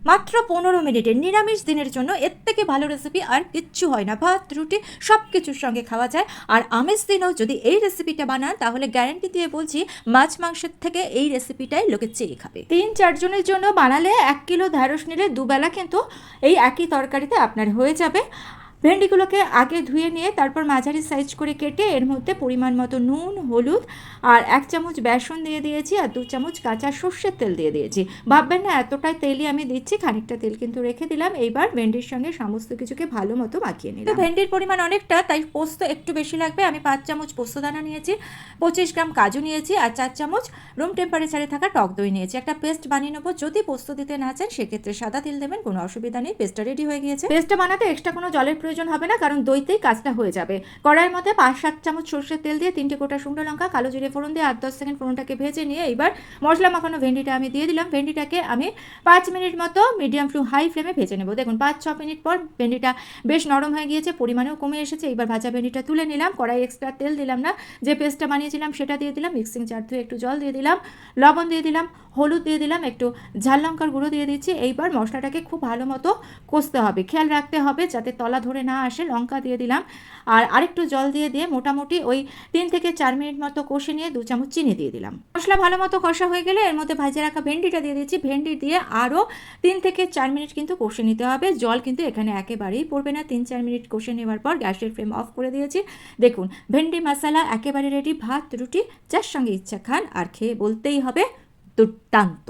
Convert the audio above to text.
মাত্র 15 মিনিটে নিরামিষ দিনের জন্য এর থেকে ভালো রেসিপি আর কিচ্ছু হয় না। ভাত রুটি সব কিছুর সঙ্গে খাওয়া যায়। আর আমিষ দিনেও যদি এই রেসিপিটা বানান তাহলে গ্যারান্টি দিয়ে বলছি মাছ মাংসের থেকে এই রেসিপিটাই লোকে চেয়ে খাবে। 3-4 জনের জন্য বানালে 1 কিলো ঢ্যাঁড়স নিলে দুবেলা কিন্তু এই একই তরকারিতে আপনার হয়ে যাবে। ভেন্ডিগুলোকে আগে ধুয়ে নিয়ে তারপর মাঝারি সাইজ করে কেটে এর মধ্যে পরিমাণ মতো নুন, হলুদ আর 1 চামচ বেসন দিয়ে দিয়েছি আর 2 চামচ কাঁচা সর্ষের তেল দিয়ে দিয়েছি। ভাববেন না এতটাই তেলই আমি দিচ্ছি, খানিকটা তেল কিন্তু রেখে দিলাম। এইবার ভেন্ডির সঙ্গে সমস্ত কিছুকে ভালো মতো মাখিয়ে নিলাম। ভেন্ডির পরিমাণ অনেকটা, তাই পোস্ত একটু বেশি লাগবে। আমি 5 চামচ পোস্তদানা নিয়েছি, 25 গ্রাম কাজু নিয়েছি আর 4 চামচ রুম টেম্পারেচারে থাকা টক দই নিয়েছি। একটা পেস্ট বানিয়ে নেবো। যদি পোস্ত দিতে না চান সেক্ষেত্রে সাদা তেল দেবেন, কোনো অসুবিধা নেই। পেস্টটা রেডি হয়ে গিয়েছে। পেস্টটা বানাতে এক্সট্রা কোনো জলের প্রয়োজন হবে না, কারণ দইতেই কাজটা হয়ে যাবে। কড়াইয়ের মধ্যে 5-7 চামচ সর্ষের তেল দিয়ে 3টে গোটা শুকনো লঙ্কা, কালো জিরে ফোড়ন দিয়ে 8-10 সেকেন্ড ফোড়নটাকে ভেজে নিয়ে এইবার মশলা মাখানো ভেন্ডিটা আমি দিয়ে দিলাম। ভেন্ডিটাকে আমি 5 মিনিট মতো মিডিয়াম টু হাই ফ্লেমে ভেজে নেব। দেখুন 5-6 মিনিট পর ভেন্ডিটা বেশ নরম হয়ে গিয়েছে, পরিমাণেও কমে এসেছে। এইবার ভাজা ভেন্ডিটা তুলে নিলাম। কড়াই এক্সট্রা তেল দিলাম না, যে পেস্টটা বানিয়েছিলাম সেটা দিয়ে দিলাম। মিক্সিং জার ধুয়ে একটু জল দিয়ে দিলাম, লবণ দিয়ে দিলাম, হলুদ দিয়ে দিলাম, একটু ঝাল লঙ্কার গুঁড়ো দিয়ে দিচ্ছি। এইবার মশলাটাকে খুব ভালো মতো কষতে হবে, খেয়াল রাখতে হবে যাতে তলা ধরে না আসে। লঙ্কা দিয়ে দিলাম আর আরেকটু জল দিয়ে মোটামুটি ওই 3 থেকে 4 মিনিট মতো কষে নিয়ে 2 চামচ চিনি দিয়ে দিলাম। মশলা ভালো মতো কষা হয়ে গেলে এর মধ্যে ভাজে রাখা ভেন্ডিটা দিয়ে দিচ্ছি। ভেন্ডি দিয়ে আরও 3 থেকে 4 মিনিট কিন্তু কষে নিতে হবে। জল কিন্তু এখানে একেবারেই পড়বে না। 3-4 মিনিট কষে নেওয়ার পর গ্যাসের ফ্লেম অফ করে দিয়েছি। দেখুন ভেন্ডি মশলা একেবারে রেডি। ভাত রুটি যার সঙ্গে ইচ্ছা খান, আর খেয়ে বলতেই হবে দুর্দান্ত।